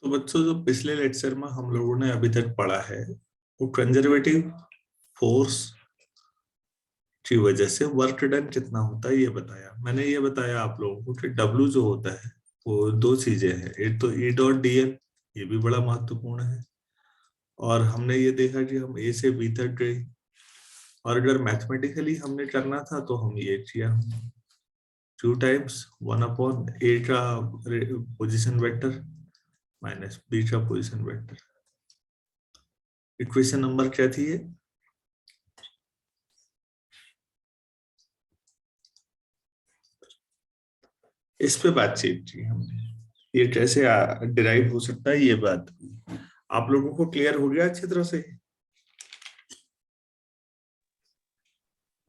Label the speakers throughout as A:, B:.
A: तो बच्चों, जो पिछले लेक्चर में हम लोगों ने अभी तक पढ़ा है वो कंजर्वेटिव फोर्स की वजह से वर्क डन कितना होता है ये बताया। मैंने ये बताया आप लोगों को कि डब्ल्यू जो होता है वो दो चीजें हैं। एक तो ई डॉट डी एल, ये भी बड़ा महत्वपूर्ण है। और हमने ये देखा कि हम ए से बी तक गए, और अगर मैथमेटिकली हमने करना था तो हम ये किया, 2 टाइम्स 1 अपॉन ए का पोजिशन वेक्टर माइनस बी का पोजिशन वेक्टर। इक्वेशन नंबर क्या थी ये? इस पे बातचीत की हमने, ये कैसे डिराइव हो सकता है, ये बात आप लोगों को क्लियर हो गया अच्छी तरह से?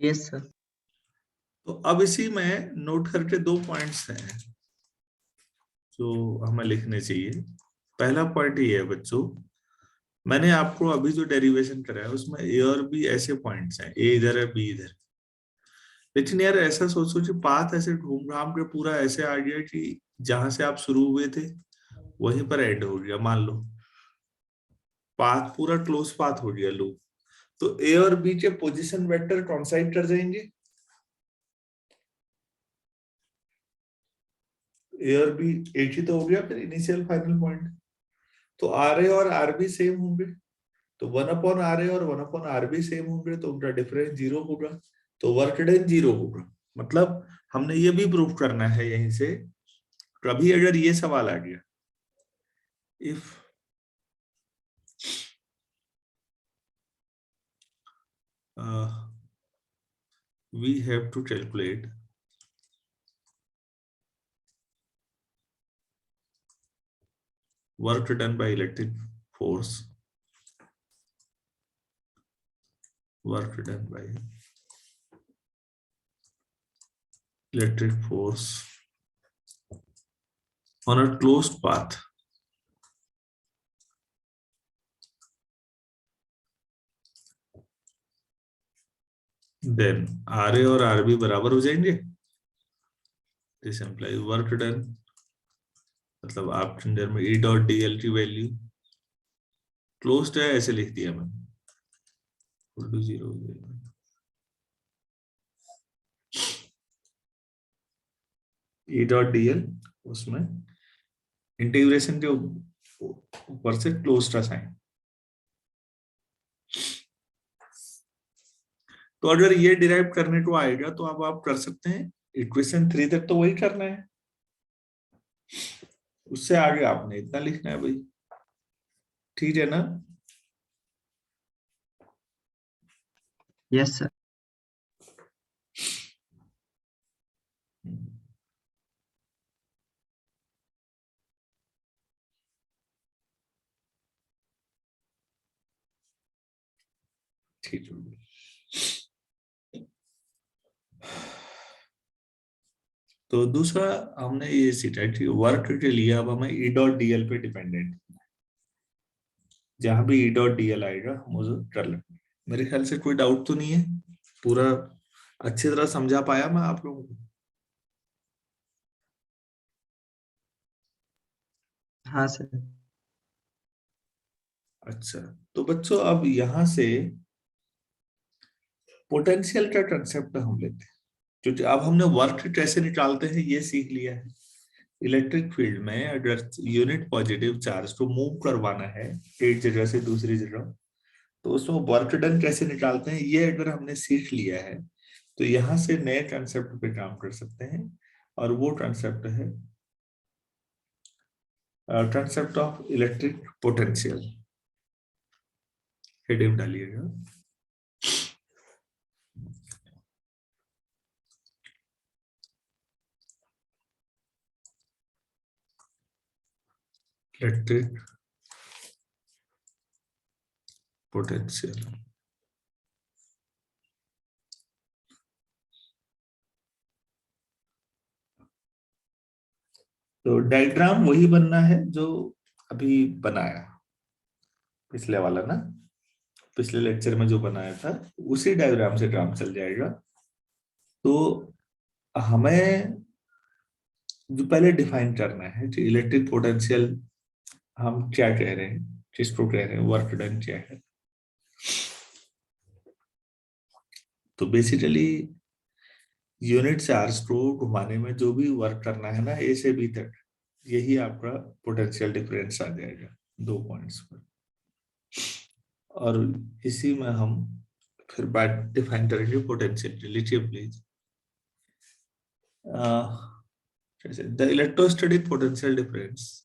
B: Yes sir.
A: तो अब इसी में नोट करके 2 पॉइंट्स हैं जो हमें लिखने चाहिए। पहला पॉइंट ये है बच्चों, मैंने आपको अभी जो डेरिवेशन कराया उसमें ए और बी ऐसे पॉइंट्स हैं, ए इधर है बी इधर। लेकिन यार ऐसा सोचो कि पाथ ऐसे घूम घाम के पूरा ऐसे आ गया कि जहां से आप शुरू हुए थे वहीं पर एंड हो गया। मान लो पाथ पूरा क्लोज पाथ हो गया लूप, तो ए और बी के पोजीशन वेक्टर कॉन्साइड कर जाएंगे। ए और बी एक ही तो हो गया फिर इनिशियल फाइनल पॉइंट। तो आर ए और आर बी सेम होंगे, तो 1 अपॉन आर ए और 1 अपॉन आर बी सेम होंगे, तो उनका डिफरेंस 0 होगा, तो वर्क डन 0 होगा। मतलब हमने ये भी प्रूव करना है यहीं से। कभी अगर ये सवाल आ गया, if we have to calculate work done by electric force, work done by electric force on a closed path, then RA और RB बराबर हो जाएंगे। दिस implies work done, मतलब आप अंदर में E डॉट डी एल की वैल्यू क्लोज्ड है ऐसे लिख दिया मैंने, इक्वल टू 0 हो जाएगा। E डॉट डी एल, उसमें इंटीग्रेशन के ऊपर से क्लोज का साइन। तो अगर ये डिराइव करने को आएगा तो अब आप कर सकते हैं, इक्वेशन 3 तक तो वही करना है, उससे आगे आपने इतना लिखना है भाई। ठीक है ना?
B: Yes sir.
A: ठीक है। तो दूसरा हमने ये सीखा कि वर्क के लिए अब हमें ई डॉट डी एल पे डिपेंडेंट, जहां भी ई डॉट डी एल आएगा हम उसे कर लेंगे। मेरे ख्याल से कोई डाउट तो नहीं है, पूरा अच्छी तरह समझा पाया मैं आप लोगों को?
B: हाँ सर।
A: अच्छा, तो बच्चों अब यहां से पोटेंशियल का कंसेप्ट हम लेते हैं, क्योंकि अब हमने वर्क कैसे निकालते हैं ये सीख लिया है। इलेक्ट्रिक फील्ड में अगर यूनिट पॉजिटिव चार्ज को मूव करवाना है एक जगह से दूसरी जगह, तो उसमें वर्क डन कैसे निकालते हैं ये अगर हमने सीख लिया है, तो यहाँ से नए कंसेप्ट पे काम कर सकते हैं। और वो कंसेप्ट है concept of electric potential. Heading डालिएगा, इलेक्ट्रिक पोटेंशियल। तो डायग्राम वही बनना है जो अभी बनाया, पिछले वाला ना, पिछले लेक्चर में जो बनाया था उसी डायग्राम से काम चल जाएगा। तो हमें जो पहले डिफाइन करना है कि इलेक्ट्रिक पोटेंशियल हम क्या कह रहे हैं, किसको कह रहे हैं, वर्क डन क्या है। तो बेसिकली यूनिट चार्ज को घुमाने में जो भी वर्क करना है ना, ए से बी तक, यही आपका पोटेंशियल डिफरेंस आ जाएगा 2 पॉइंट्स पर। और इसी में हम फिर बात डिफाइन करेंगे potential relatively. The electrostatic potential difference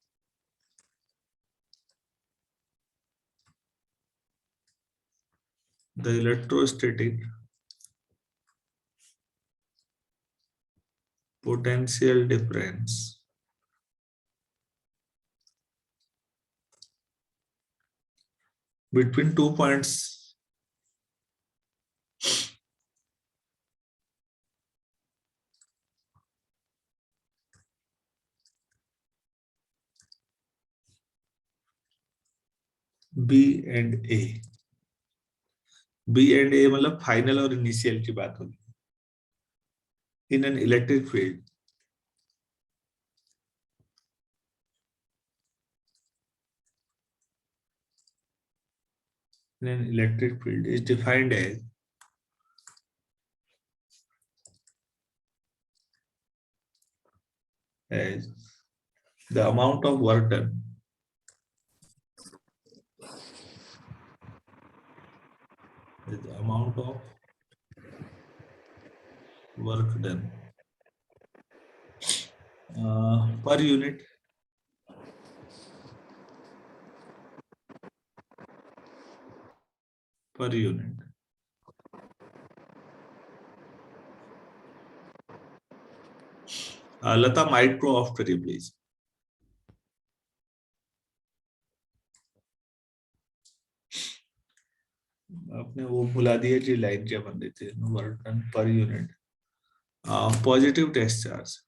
A: the electrostatic potential difference between 2 points B and A। B and A मतलब फाइनल और इनिशियल की बात होगी। In an electric field, in an electric field is defined as the amount of work done is the amount of work done per unit per unit Lata micro of करिए please. आपने वो भुला दिया कि line क्या बन रही थी, वर्क डन पर unit positive test charge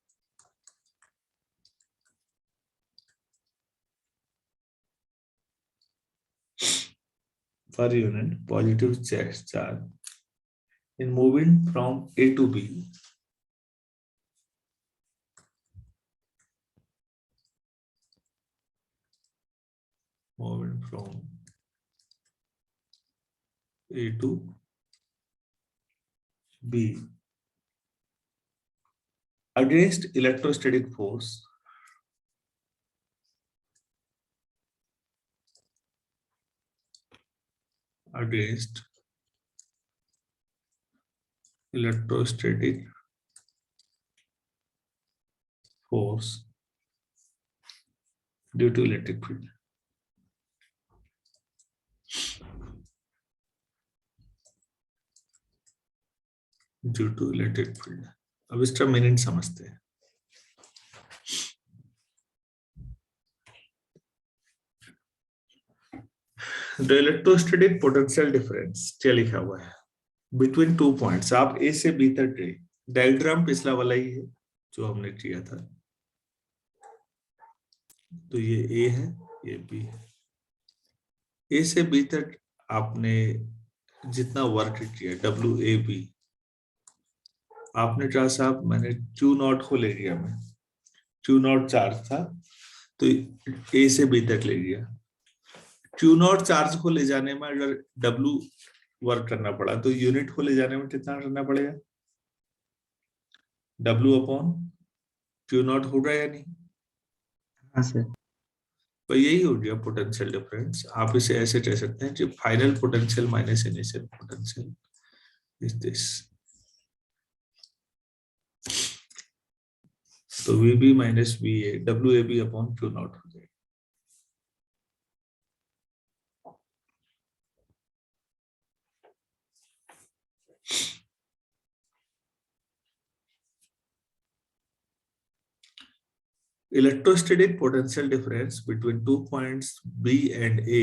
A: per unit positive charge in moving from A to B moving from A to B against electrostatic force against electrostatic force due to electric field। Due to electric field. अब इसका meaning समझते हैं। The electrostatic potential difference क्या लिखा हुआ है, between 2 points. आप ए से बी तक गए, डायग्राम पिछला वाला ही है जो हमने किया था। तो ये ए है, ये बी है। ए से बी तक आपने जितना वर्क किया डब्ल्यू ए बी, आपने कहा साहब मैंने क्यू नॉट को ले लिया, मैं क्यू नॉट चार्ज था तो ए से बी तक ले लिया। क्यू नॉट चार्ज को ले जाने में अगर डब्ल्यू वर्क करना पड़ा तो यूनिट को ले जाने में कितना करना पड़ेगा, डब्ल्यू अपॉन क्यू नॉट होगा या नहीं।
B: हाँ सर।
A: तो यही हो गया पोटेंशियल डिफरेंस। आप इसे ऐसे कह सकते हैं कि final potential minus initial potential is this. तो V B minus V A W A B upon Q naught हो जाएगा। Electrostatic potential difference between 2 points B and A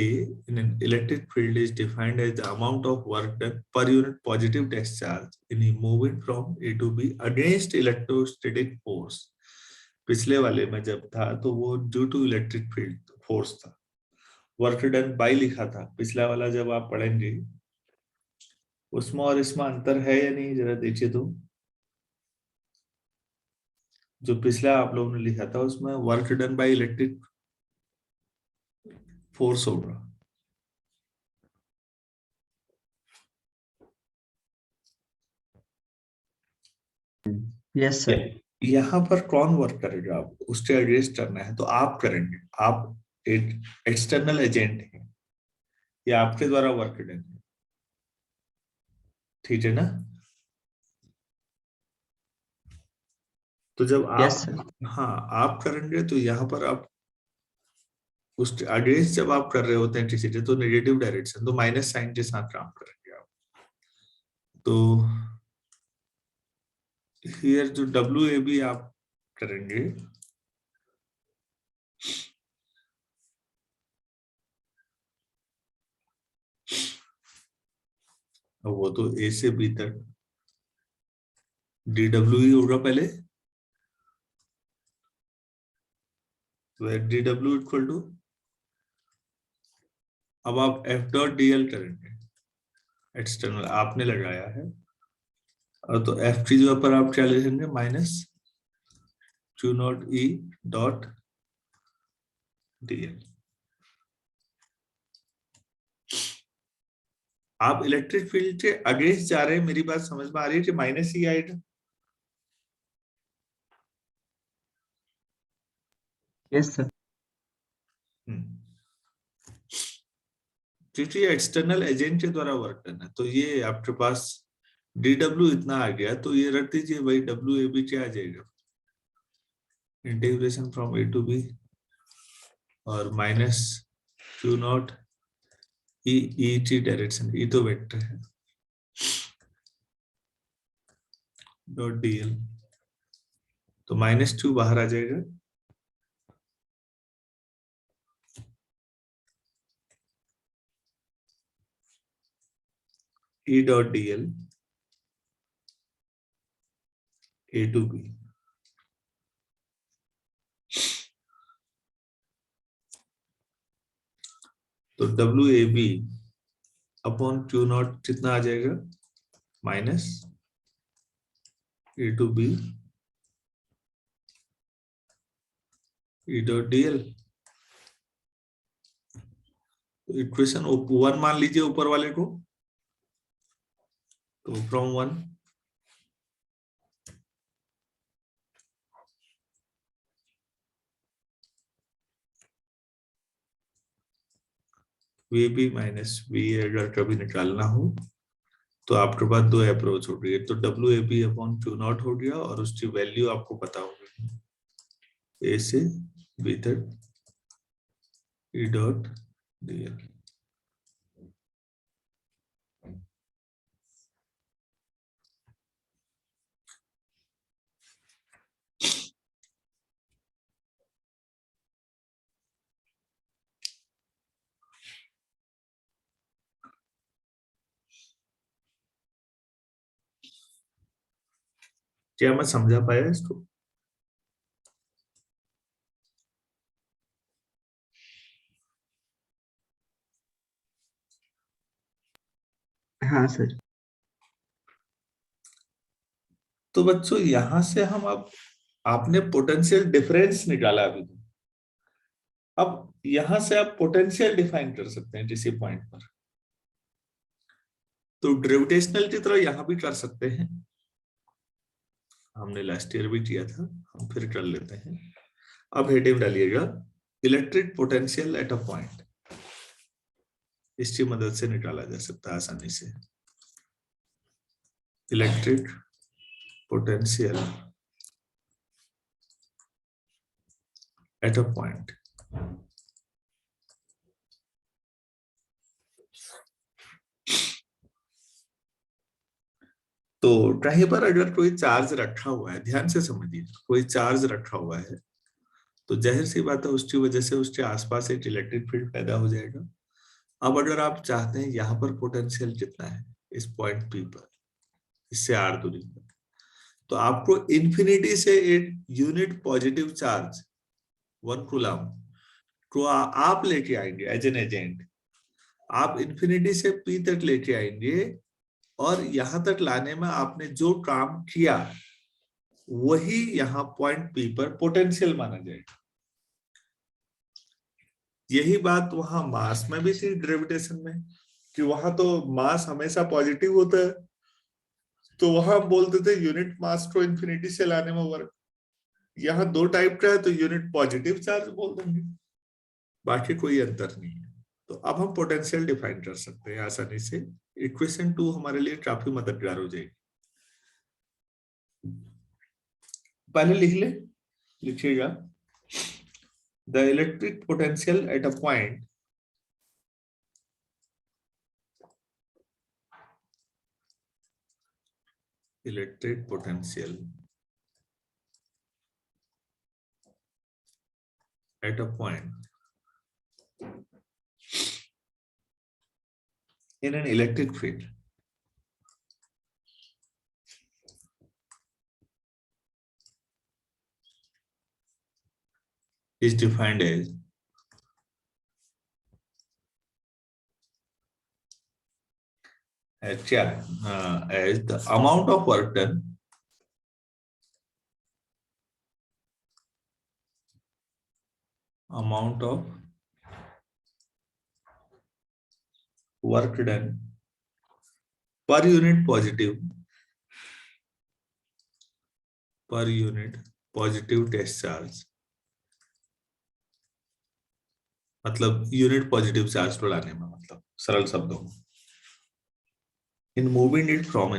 A: in an electric field is defined as the amount of work done per unit positive test charge in moving from A to B against electrostatic force। पिछले वाले में जब था तो वो due to electric field force था, work done by लिखा था। पिछला वाला जब आप पढ़ेंगे उसमें और इसमें अंतर है या नहीं, जरा देखिए। तो जो पिछला आप लोगों ने लिखा था उसमें work done by electric force होगा।
B: Yes sir.
A: यहाँ पर कौन वर्क करेगा? आप उससे एडजस्ट करना है तो आप करेंगे। आप एक एक्सटर्नल एजेंट हैं, ये आपके द्वारा वर्क करेंगे, ठीक है ना? तो जब
B: यस
A: आप,
B: सर।
A: हाँ आप करेंगे तो यहाँ पर आप उस अगेंस्ट जब आप कर रहे होते हैं किसी तो नेगेटिव डायरेक्शन, तो माइनस साइन के साथ काम करेंगे आप। तो हियर जो डब्ल्यू ए बी आप करेंगे, वो तो ए से बी तक डी डब्ल्यू ही होगा पहले। तो डी डब्ल्यू इक्वल टू, अब आप एफ डॉट डी एल करेंगे, एक्सटर्नल आपने लगाया है, और तो एफ की जगह पर आप क्या लिखेंगे? माइनस क्यू नॉट ई डॉट डी एल। आप इलेक्ट्रिक फील्ड के अगेंस्ट जा रहे हैं, मेरी बात समझ में आ रही है कि माइनस ही आएगा?
B: Yes sir.
A: क्योंकि एक्सटर्नल एजेंट के द्वारा वर्क करना है, तो ये आपके पास डी डब्ल्यू इतना आ गया, तो ये रख दीजिए भाई, डब्ल्यू ए बी क्या आ जाएगा? Integration from A to B और minus Q naught E, E की डायरेक्शन, ई तो वेक्टर है, डॉट डी एल। तो माइनस क्यू बाहर आ जाएगा, E dot D L A to B. तो W A B upon Q naught कितना आ जाएगा? Minus A to B E dot D L. Equation one मान लीजिए ऊपर वाले को, तो from one V B minus V अगर कभी निकालना हो तो आपके पास दो अप्रोच हो गई, तो W A B upon Q naught हो गया और उसकी वैल्यू आपको पता होगी, ए से बी तक ई डॉट डी एल। क्या मैं समझा पाया इसको?
B: हाँ सर।
A: तो बच्चों यहां से हम अब, आपने पोटेंशियल डिफरेंस निकाला अभी, अब यहां से आप पोटेंशियल डिफाइन कर सकते हैं किसी पॉइंट पर। तो ग्रेविटेशनल की तरह यहां भी कर सकते हैं, हमने लास्ट ईयर भी किया था, हम फिर कर लेते हैं। अब हेडिंग डालिएगा, electric potential at a point. इसकी मदद से निकाला जा सकता है आसानी से, electric potential at a point. तो कहीं पर अगर कोई चार्ज रखा हुआ है, ध्यान से समझिए, कोई चार्ज रखा हुआ है, तो जाहिर सी बात है उसकी वजह से उसके आसपास एक इलेक्ट्रिक फील्ड पैदा हो जाएगा। अब अगर आप चाहते हैं यहाँ पर पोटेंशियल कितना है इस पॉइंट पी पर, इससे आर दूरी पर, तो आपको इन्फिनिटी से एक यूनिट पॉजिटिव चार्ज 1 कूलम को आप लेके आएंगे एज एन एजेंट। आप इन्फिनिटी से पी तक लेके आएंगे और यहां तक लाने में आपने जो काम किया वही यहाँ पॉइंट पी पर पोटेंशियल माना जाएगा। यही बात वहां मास में भी थी ग्रेविटेशन में, कि वहां तो मास हमेशा पॉजिटिव होता है, तो वहां हम बोलते थे यूनिट मास को इन्फिनिटी से लाने में वर्क। यहाँ दो टाइप का है तो यूनिट पॉजिटिव चार्ज बोल देंगे, बाकी कोई अंतर नहीं है। तो अब हम पोटेंशियल डिफाइन कर सकते हैं आसानी से। इक्वेशन 2 हमारे लिए काफी मददगार हो जाएगी। पहले लिख ले, लिखिएगा the electric potential at a point electric potential at a point in an electric field is defined as क्या as the amount of work done amount of work done per unit positive test charge, मतलब unit positive charge को लाने में, मतलब सरल शब्दों में, in moving it from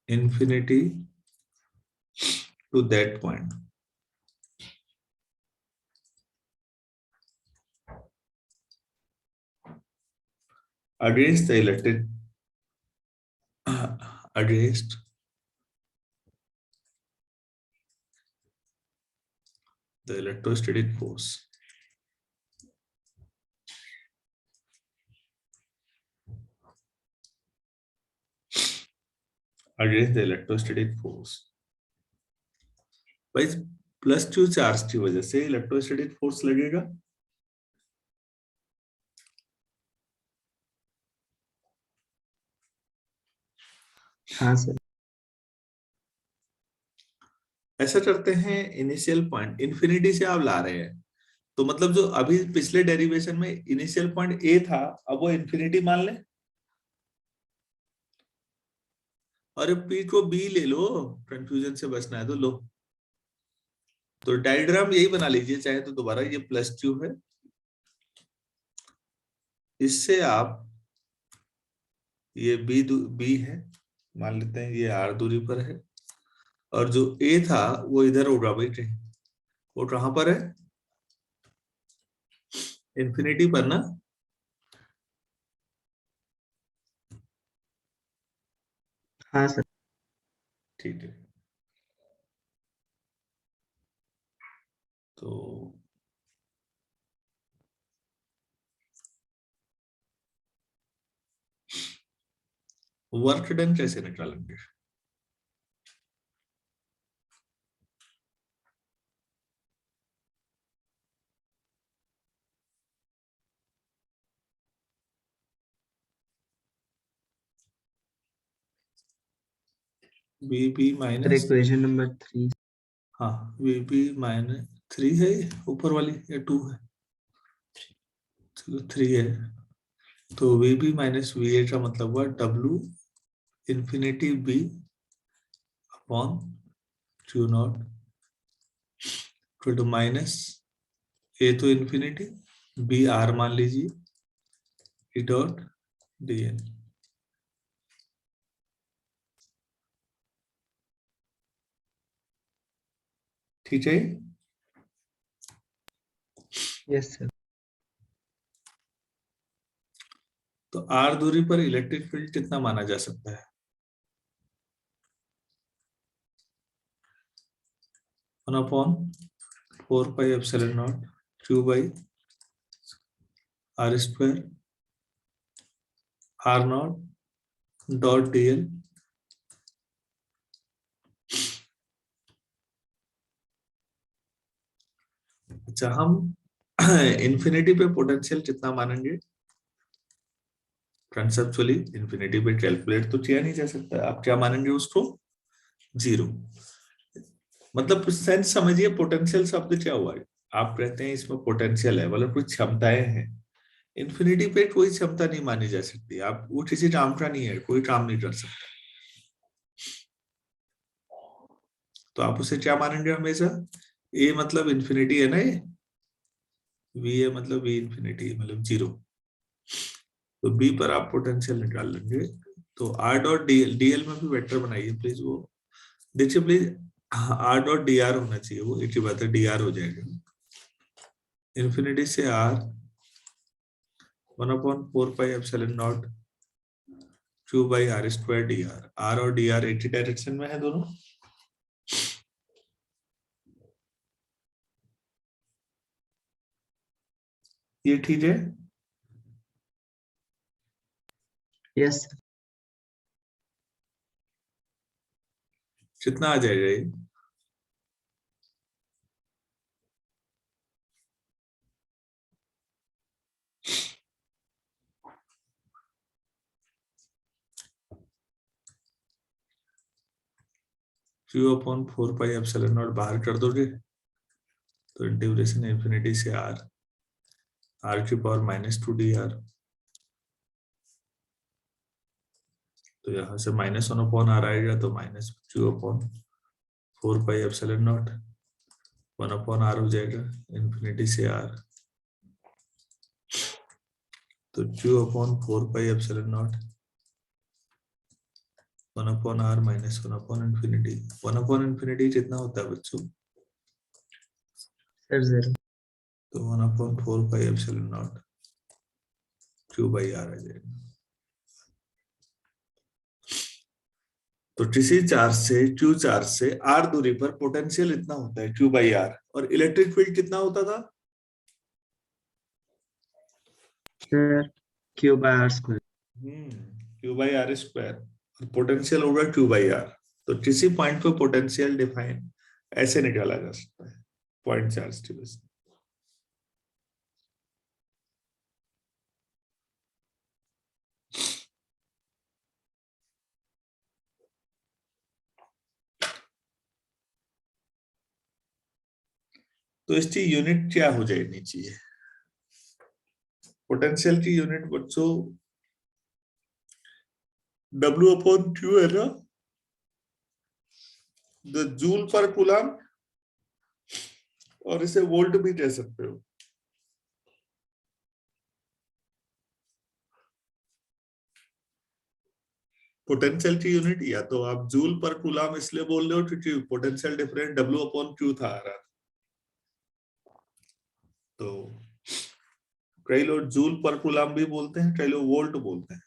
A: infinity to that point against the against the electrostatic force भाई plus Q charge की वजह से इलेक्ट्रोस्टैटिक फोर्स लगेगा।
B: हाँ सर।
A: ऐसा करते हैं, इनिशियल पॉइंट इन्फिनिटी से आप ला रहे हैं, तो मतलब जो अभी पिछले डेरिवेशन में इनिशियल पॉइंट ए था, अब वो इन्फिनिटी मान लें। अरे पी को बी ले लो, कंफ्यूजन से बचना है तो लो। तो डायग्राम यही बना लीजिए चाहे तो दोबारा, ये प्लस क्यू है, इससे आप ये बी है मान लेते हैं, ये आर दूरी पर है, और जो ए था वो इधर होगा भाई कहीं, वो कहां पर है, इन्फिनिटी पर ना।
B: हाँ सर।
A: ठीक है, तो वर्क डन कैसे निकालेंगे? वीबी
B: सर
A: माइनस,
B: इक्वेशन नंबर 3।
A: हाँ वीबी माइनस 3 है, ऊपर वाली या 2 है, चलो 3 है। तो वीबी माइनस वी ए का मतलब हुआ W infinity B upon Q naught equal to minus A to infinity, B are मान लीजिए, ई डॉट डी एन। ठीक है,
B: यस सर।
A: तो आर दूरी पर इलेक्ट्रिक फील्ड कितना माना जा सकता है? 1/4πε0 Q by R square R naught dot D L. अच्छा, हम इन्फिनिटी पे पोटेंशियल कितना मानेंगे? कंसेप्चुअली इंफिनिटी पे कैलकुलेट तो किया नहीं जा सकता, आप क्या मानेंगे उसको? जीरो। मतलब सेंस समझिए, पोटेंशियल शब्द क्या हुआ है? आप कहते हैं इसमें पोटेंशियल है, मतलब कुछ क्षमताएं हैं। इंफिनिटी पे कोई क्षमता नहीं मानी जा सकती, आप वो किसी काम का नहीं है, कोई काम नहीं कर सकता, तो आप उसे क्या मानेंगे हमेशा? ए मतलब इंफिनिटी है ना, ये वी ए मतलब वी इंफिनिटी मतलब जीरो, तो बी पर आप पोटेंशियल निकाल लेंगे। तो आर डॉट डीएल में भी वेक्टर बनाइए प्लीज, वो देखिए please, R dot D R होना चाहिए, वो एक ही बात है, डी आर हो जाएगा इंफिनिटी से आर 1/4πε0 Q/r² dr। आर और डी आर एक ही डायरेक्शन में है दोनों। ये ठीक है?
B: Yes sir.
A: कितना आ जाएगा ये? Q/4πε0 बाहर कर दोगे तो इंटीग्रेशन इंफिनिटी से आर r⁻²dr, तो यहाँ से -1/r आएगा, तो -Q/4πε0 1/r हो जाएगा इंफिनिटी से आर, तो Q/4πε0 1/r -1/∞। 1/∞ कितना होता है बच्चों?
B: Sir zero.
A: तो 1/4πε0 Q/r आ जाएगा। तो किसी चार्ज से Q चार्ज से R दूरी पर पोटेंशियल इतना होता है Q/r, और इलेक्ट्रिक फील्ड कितना होता था?
B: Sir Q/r²।
A: Q/r², और पोटेंशियल होगा Q/r। तो किसी पॉइंट पे पोटेंशियल डिफाइन ऐसे निकाला जा सकता है, पॉइंट चार्ज की वजह से। तो इसकी यूनिट क्या हो जानी चाहिए? पोटेंशियल की यूनिट बच्चों W/Q है ना, द जूल पर कूलम, और इसे वोल्ट भी कह सकते हो। पोटेंशियल की यूनिट या तो आप जूल पर कूलम इसलिए बोल रहे हो क्योंकि पोटेंशियल डिफरेंस W/Q था आ रहा, तो कई लोग जूल पर कूलम भी बोलते हैं, कई लोग वोल्ट बोलते हैं,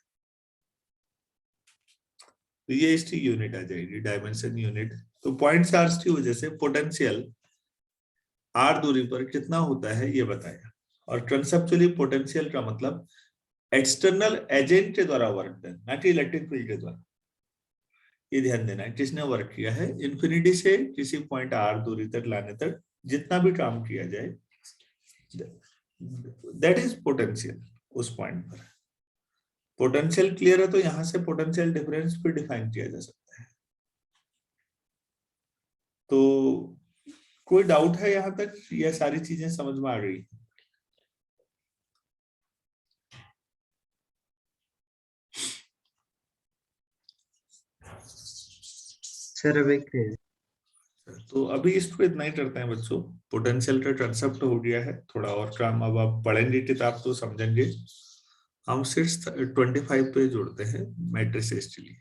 A: तो ये इसकी यूनिट आ जाएगी, डायमेंशन यूनिट। तो पॉइंट चार्ज की वजह से पोटेंशियल आर दूरी पर कितना होता है ये बताया, और कंसेप्चुअली पोटेंशियल का मतलब एक्सटर्नल एजेंट के द्वारा वर्क डन, ना कि इलेक्ट्रिक फील्ड के द्वारा। ये ध्यान देना है, किसने वर्क किया है, इंफिनिटी से किसी पॉइंट आर दूरी तक लाने तक जितना भी काम किया जाए, दैट इज पोटेंशियल उस पॉइंट पर। पोटेंशियल क्लियर है, तो यहां से पोटेंशियल डिफरेंस भी डिफाइन किया जा सकता है। तो कोई डाउट है यहां तक? ये सारी चीजें समझ में आ गई?
B: सर अब एक
A: तो अभी इसको इतना ही करते हैं बच्चों, पोटेंशियल का कंसेप्ट हो गया है, थोड़ा और काम अब आप पढ़ेंगे किताब तो समझेंगे। हम 625 पे जोड़ते हैं मैट्रिसेस के लिए।